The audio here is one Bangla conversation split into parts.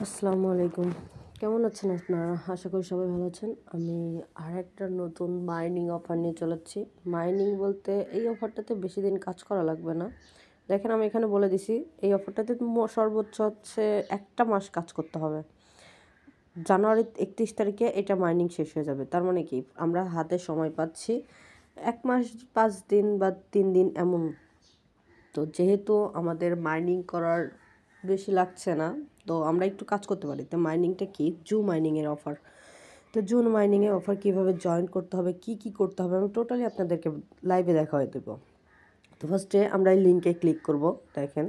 আসসালামু আলাইকুম। কেমন আছেন আপনারা? আশা করি সবাই ভালো আছেন। আমি আরেকটা নতুন মাইনিং অফার নিয়ে চলেছি। মাইনিং বলতে এই অফারটাতে বেশি দিন কাজ করা লাগবে না। দেখেন আমি এখানে বলে দিছি, এই অফারটাতে সর্বোচ্চ হচ্ছে 1 মাস কাজ করতে হবে। জানুয়ারির 31 তারিখে এটা মাইনিং শেষ হয়ে যাবে। তার মানে কি আমরা হাতে সময় পাচ্ছি 1 মাস 5 দিন বা 3 দিন এমন। তো যেহেতু আমাদের মাইনিং করার বেশি লাগছে না, তো আমরা একটু কাজ করতে পারি। তো মাইনিংটা কি? জু মাইনিংয়ের অফার। তো জুন মাইনিংয়ের অফার কীভাবে জয়েন করতে হবে, কি করতে হবে, আমি টোটালি আপনাদেরকে লাইভে দেখা হয়ে দেবো। তো ফার্স্টে আমরা এই লিঙ্কে ক্লিক করব। দেখেন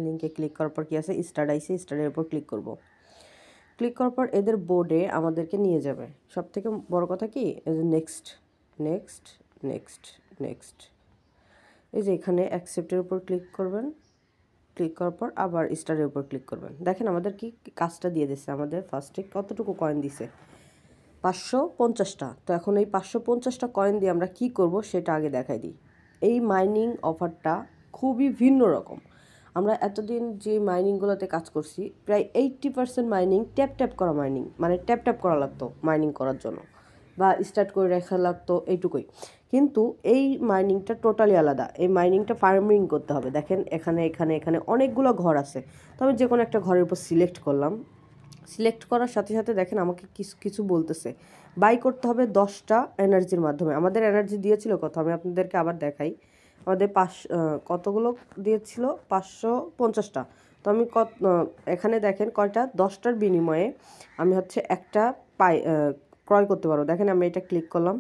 লিঙ্কে ক্লিক করার পর কী আছে, স্টার্ট আইসে, স্টার্টের উপর ক্লিক করব। ক্লিক করার পর এদের বোর্ডে আমাদেরকে নিয়ে যাবে। সব থেকে বড় কথা কি, এই যে নেক্সট নেক্সট নেক্সট নেক্সট, এই যে এখানে অ্যাকসেপ্টের উপর ক্লিক করবেন। ক্লিক করার পর আবার স্টারের উপর ক্লিক করবেন। দেখেন আমাদের কি কাজটা দিয়ে দিচ্ছে। আমাদের ফার্স্টে কতটুকু কয়েন দিছে, 550টা। তো এখন এই 550টা কয়েন দিয়ে আমরা কি করব সেটা আগে দেখাই দিই। এই মাইনিং অফারটা খুবই ভিন্ন রকম। আমরা এতদিন যে মাইনিংগুলোতে কাজ করছি, প্রায় 80% মাইনিং ট্যাপ করা মাইনিং, মানে ট্যাপ করা লাগতো মাইনিং করার জন্য, বা স্টার্ট করে রাখা লাগতো, এইটুকুই। কিন্তু এই মাইনিংটা টোটালি আলাদা। এই মাইনিংটা ফার্মিং করতে হবে। দেখেন এখানে এখানে এখানে অনেকগুলো ঘর আছে। তো আমি যে কোনো একটা ঘরের উপর সিলেক্ট করলাম। সিলেক্ট করার সাথে সাথে দেখেন আমাকে কিছু কিছু বলতেছে, বাই করতে হবে 10টা এনার্জির মাধ্যমে। আমাদের এনার্জি দিয়েছিল কত, আমি আপনাদেরকে আবার দেখাই। আমাদের কতগুলো দিয়েছিল, 550টা। তো আমি এখানে দেখেন কয়টা, 10টার বিনিময়ে আমি হচ্ছে একটা ক্রয় করতে পারবো। দেখেন আমি এটা ক্লিক করলাম,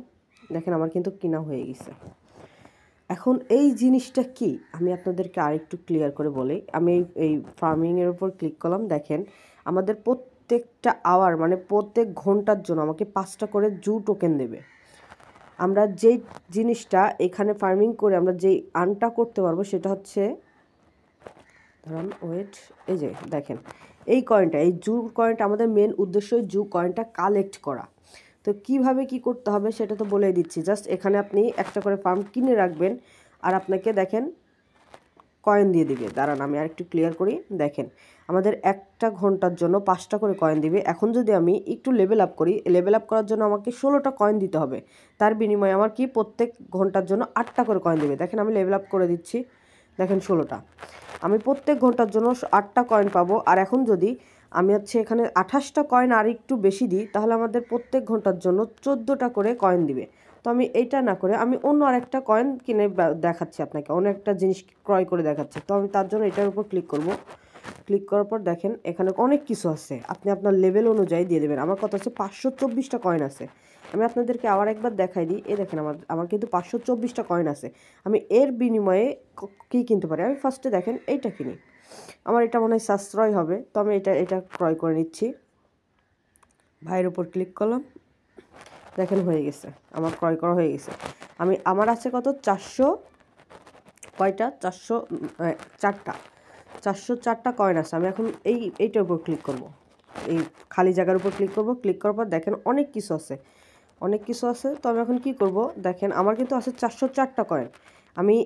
দেখেন আমার কিন্তু কিনা হয়ে গেছে। এখন এই জিনিসটা কি আমি আপনাদেরকে আরেকটু ক্লিয়ার করে বলি। আমি এই ফার্মিংয়ের উপর ক্লিক করলাম। দেখেন আমাদের প্রত্যেকটা আওয়ার, মানে প্রত্যেক ঘন্টার জন্য আমাকে 5টা করে জু টোকেন দেবে। আমরা যেই জিনিসটা এখানে ফার্মিং করে আমরা যেই আর্নটা করতে পারবো সেটা হচ্ছে, ধরুন ওয়েট, এই যে দেখেন এই কয়েনটা, এই জু কয়েনটা, আমাদের মেন উদ্দেশ্য জু কয়েনটা কালেক্ট করা। তো কিভাবে কি করতে হবে সেটা তো বলে দিচ্ছি। জাস্ট এখানে আপনি একটা করে ফার্ম কিনে রাখবেন, আর আপনাকে দেখেন কয়েন দিয়ে দিবে। দাঁড়ান আমি আরেকটু ক্লিয়ার করি। দেখেন আমাদের একটা ঘন্টার জন্য 5টা করে কয়েন দিবে। এখন যদি আমি একটু লেভেল আপ করি, লেভেল আপ করার জন্য আমাকে 16টা কয়েন দিতে হবে। তার বিনিময়ে আমার কি প্রত্যেক ঘন্টার জন্য 8টা করে কয়েন দিবে। দেখেন আমি লেভেল আপ করে দিচ্ছি, দেখেন 16টা। আমি প্রত্যেক ঘন্টার জন্য 8টা কয়েন পাবো। আর এখন যদি আমি হচ্ছে এখানে 28টা কয়েন আর একটু বেশি দিই, তাহলে আমাদের প্রত্যেক ঘন্টার জন্য 14টা করে কয়েন দিবে। তো আমি এইটা না করে আমি অন্য আরেকটা কয়েন কিনে দেখাচ্ছি আপনাকে, অন্য একটা জিনিস ক্রয় করে দেখাচ্ছি। তো আমি তার জন্য এটার উপর ক্লিক করব। ক্লিক করার পর দেখেন এখানে অনেক কিছু আছে, আপনি আপনার লেভেল অনুযায়ী দিয়ে দেবেন। আমার কথা হচ্ছে 524টা কয়েন আছে। আমি আপনাদেরকে আবার একবার দেখাই দিই। এই দেখেন আমার কিন্তু 524টা কয়েন আছে। আমি এর বিনিময়ে কী কিনতে পারি, আমি ফার্স্টে দেখেন এইটা কিনি। আমার এটা মনে হয় সাশ্রয় হবে, তো আমি এটা ক্রয় করে নিচ্ছি। ভাইয়ের উপর ক্লিক করলাম, দেখেন হয়ে গেছে, আমার ক্রয় করা হয়ে গেছে। আমার আছে কত, 400 কয়টা, 404টা কয়েন আছে। আমি এখন এইটার উপর ক্লিক করব, এই খালি জায়গার উপর ক্লিক করব। ক্লিক করার পর দেখেন অনেক কিছু আছে, অনেক কিছু আছে। তো আমি এখন কি করব, দেখেন আমার কিন্তু আছে 404টা কয়েন। আমি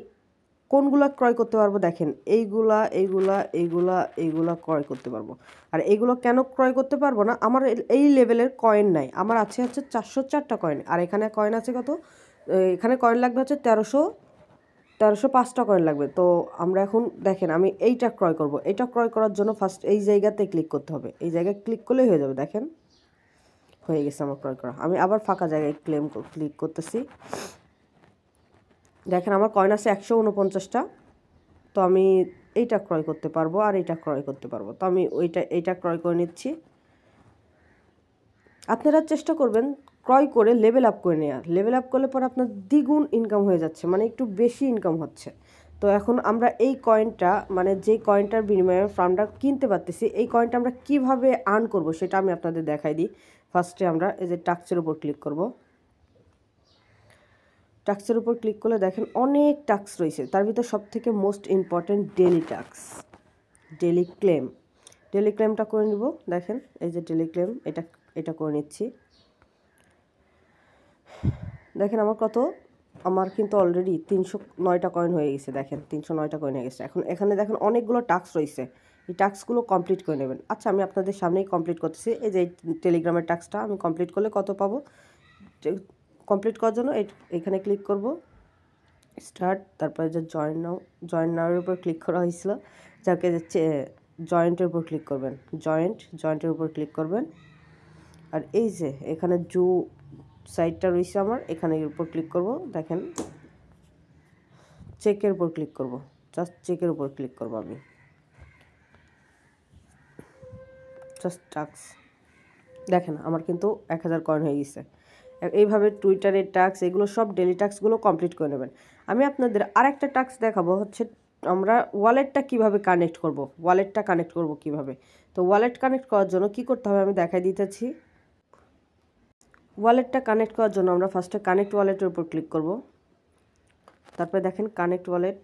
কোনগুলা ক্রয় করতে পারবো, দেখেন এইগুলা এইগুলা এইগুলা এইগুলা ক্রয় করতে পারবো। আর এইগুলো কেন ক্রয় করতে পারবো না, আমার এই লেভেলের কয়েন নাই। আমার আছে হচ্ছে 404টা কয়েন। আর এখানে কয়েন আছে কত, এখানে কয়েন লাগবে হচ্ছে 1305টা কয়েন লাগবে। তো আমরা এখন দেখেন আমি এইটা ক্রয় করব। এইটা ক্রয় করার জন্য ফার্স্ট এই জায়গাতে ক্লিক করতে হবে। এই জায়গায় ক্লিক করলেই হয়ে যাবে। দেখেন হয়ে গেছে আমার ক্রয় করা। আমি আবার ফাঁকা জায়গায় ক্লিক করতেছি। দেখেন আমার কয়েন আছে 149টা। তো আমি এইটা ক্রয় করতে পারবো আর এইটা ক্রয় করতে পারবো। তো আমি এইটা ক্রয় করে নিচ্ছি। আপনারা চেষ্টা করবেন ক্রয় করে লেভেল আপ করে নেওয়ার। লেভেল আপ করলে পরে আপনার দ্বিগুণ ইনকাম হয়ে যাচ্ছে, মানে একটু বেশি ইনকাম হচ্ছে। তো এখন আমরা এই কয়েনটা, মানে যেই কয়েনটার বিনিময়ে ফার্মটা কিনতে পারতেছি, এই কয়েনটা আমরা কিভাবে আর্ন করব সেটা আমি আপনাদের দেখাই দিই। ফার্স্টে আমরা এই যে টাস্কের উপর ক্লিক করব। টাস্কের উপর ক্লিক করলে দেখেন অনেক টাস্ক রয়েছে। তার ভিতর সবথেকে most important daily task, daily ক্লেমটা করে নিব। দেখেন এই যে ডেলি ক্লেম, এটা করে নিচ্ছি। দেখেন আমার কিন্তু অলরেডি 309টা কয়েন হয়ে গেছে। দেখেন 309টা কয়েন হয়ে গেছে। এখন এখানে দেখেন অনেকগুলো টাস্ক রয়েছে। এই টাস্কগুলো কমপ্লিট করে নেবেন। আচ্ছা, আমি আপনাদের সামনেই কমপ্লিট করতেছি। এই যে টেলিগ্রামের টাস্কটা আমি কমপ্লিট করলে কত পাবো, কমপ্লিট করার জন্য এখানে ক্লিক করব, স্টার্ট, তারপরে যে জয়েন নাওয়ের উপর ক্লিক করা হয়েছিল, যাকে যে জয়েন্টের উপর ক্লিক করবেন, জয়েন্টের উপর ক্লিক করবেন। আর এই যে এখানে সাইটটা রয়েছে আমার, এখানের উপর ক্লিক করব। দেখেন চেকের উপর ক্লিক করব, জাস্ট চেকের উপর ক্লিক করব আমি, জাস্ট টাস্ক। দেখেন আমার কিন্তু 1000 কয়েন হয়ে গেছে। এইভাবে টুইটারের টাস্ক, এগুলো সব ডেলি টাস্কগুলো কমপ্লিট করে নেবেন। আমি আপনাদের আরেকটা টাস্ক দেখাবো, হচ্ছে আমরা ওয়ালেটটা কিভাবে কানেক্ট করব, কিভাবে। তো ওয়ালেট কানেক্ট করার জন্য কি করতে হবে আমি দেখাই দিতেছি। ওয়ালেটটা কানেক্ট করার জন্য আমরা ফার্স্টে কানেক্ট ওয়ালেটের উপর ক্লিক করব। তারপরে দেখেন কানেক্ট ওয়ালেট,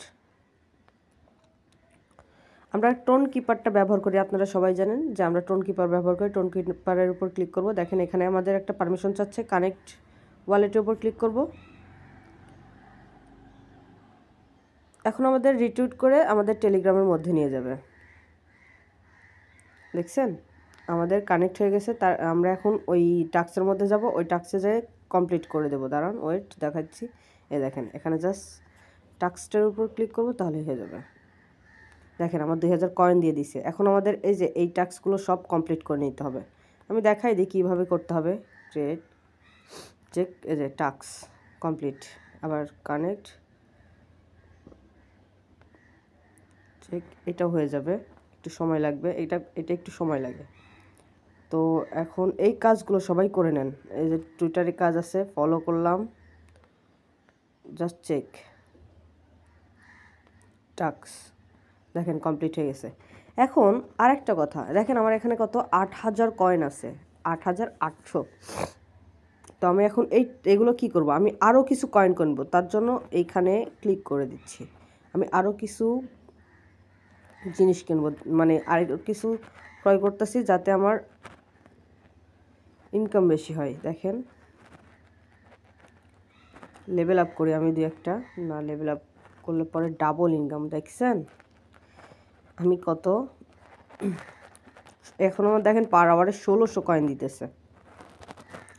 আমরা টোন কিপারটা ব্যবহার করি, আপনারা সবাই জানেন যে আমরা টোন কিপার ব্যবহার করি। টোন কিপারের উপর ক্লিক করব। দেখেন এখানে আমাদের একটা পারমিশন চাচ্ছে, কানেক্ট ওয়ালেটের উপর ক্লিক করব। এখন আমাদের রিটুইট করে আমাদের টেলিগ্রামের মধ্যে নিয়ে যাবে। দেখছেন আমাদের কানেক্ট হয়ে গেছে। তার আমরা এখন ওই টাস্কের মধ্যে যাব, ওই টাস্কে যেয়ে কমপ্লিট করে দেবো। দাঁড়ান, ওয়েট দেখাচ্ছি। এই দেখেন এখানে জাস্ট টাস্কটার উপর ক্লিক করব, তাহলে হয়ে যাবে। দেখেন আমার 2000 কয়েন দিয়ে দিছে। এখন আমাদের এই যে এই টাস্কগুলো সব কমপ্লিট করে নিতে হবে। আমি দেখাই দিই কীভাবে করতে হবে। চেক, এই যে টাস্ক কমপ্লিট, আবার কানেক্ট, চেক, এটাও হয়ে যাবে, একটু সময় লাগবে, এটা একটু সময় লাগে। তো এখন এই কাজগুলো সবাই করে নেন। এই যে টুইটারে কাজ আছে, ফলো করলাম, জাস্ট চেক টাস্ক, দেখেন কমপ্লিট হয়ে গেছে। এখন আরেকটা কথা দেখেন, আমার এখানে কত 8000 কয়েন আছে, 8800। তো আমি এখন এগুলো কি করব, আমি আরও কিছু কয়েন কিনব, তার জন্য এইখানে ক্লিক করে দিচ্ছি। আমি আরও কিছু জিনিস কিনবো, মানে আর কিছু ক্রয় করতেছি যাতে আমার ইনকাম বেশি হয়। দেখেন লেভেল আপ করি আমি একটা, না লেভেল আপ করলে পরে ডাবল ইনকাম। দেখছেন আমি কত, এখন আমার দেখেন পার আওয়ারে 1600 কয়েন দিতেছে।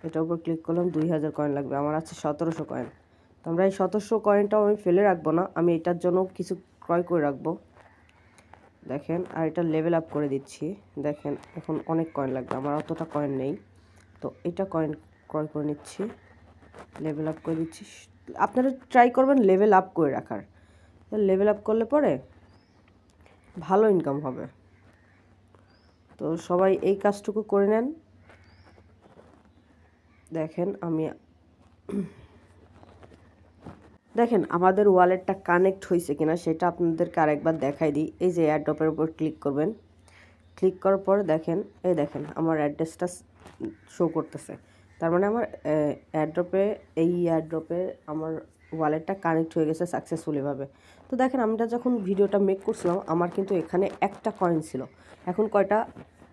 এটার উপর ক্লিক করলাম, 2000 কয়েন লাগবে, আমার আছে 1700 কয়েন। তো আমরা এই 1700 কয়েনটাও আমি ফেলে রাখবো না, আমি এটার জন্য কিছু ক্রয় করে রাখবো। দেখেন আর এটা লেভেল আপ করে দিচ্ছি। দেখেন এখন অনেক কয়েন লাগবে, আমার অতটা কয়েন নেই, তো এটা কয়েন ক্রয় করে নিচ্ছি, লেভেল আপ করে দিচ্ছি। আপনারা ট্রাই করবেন লেভেল আপ করে রাখার, লেভেল আপ করলে পরে ভালো ইনকাম হবে। তো সবাই এই কাজটুকু করে নেন। দেখেন দেখেন আমাদের ওয়ালেটটা কানেক্ট হয়েছে কিনা সেটা আপনাদেরকে আরেকবার দেখাই দিই। এই যে এয়ারড্রপের উপর ক্লিক করবেন, ক্লিক করার পর দেখেন এই দেখেন আমার অ্যাড্রেসটা শো করতেছে। তার মানে আমার এয়ারড্রপে আমার ওয়ালেটটা কানেক্ট হয়ে গেছে সাকসেসফুলিভাবে। তো দেখেন আমরা যখন ভিডিওটা মেক করছিলাম আমার কিন্তু এখানে একটা কয়েন ছিল, এখন কয়টা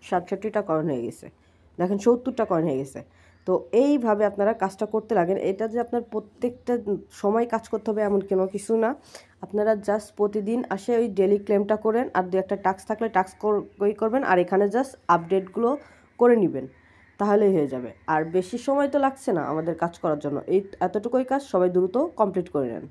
67টা কয়েন হয়ে গেছে। দেখেন 70টা কয়েন হয়ে গেছে। তো এইভাবে আপনারা কাজটা করতে লাগেন। এটা যে আপনার প্রত্যেকটা সময় কাজ করতে হবে এমন কোনো কিছু না, আপনারা জাস্ট প্রতিদিন আসে ওই ডেলি ক্লেমটা করেন, আর দু একটা টাস্ক থাকলে টাস্ক করবেন, আর এখানে জাস্ট আপডেটগুলো করে নেবেন, তাহলেই হয়ে যাবে। আর বেশি সময় তো লাগছে না আমাদের কাজ করার জন্য, এই এতটুকুই কাজ, সবাই দ্রুত কমপ্লিট করে নেন।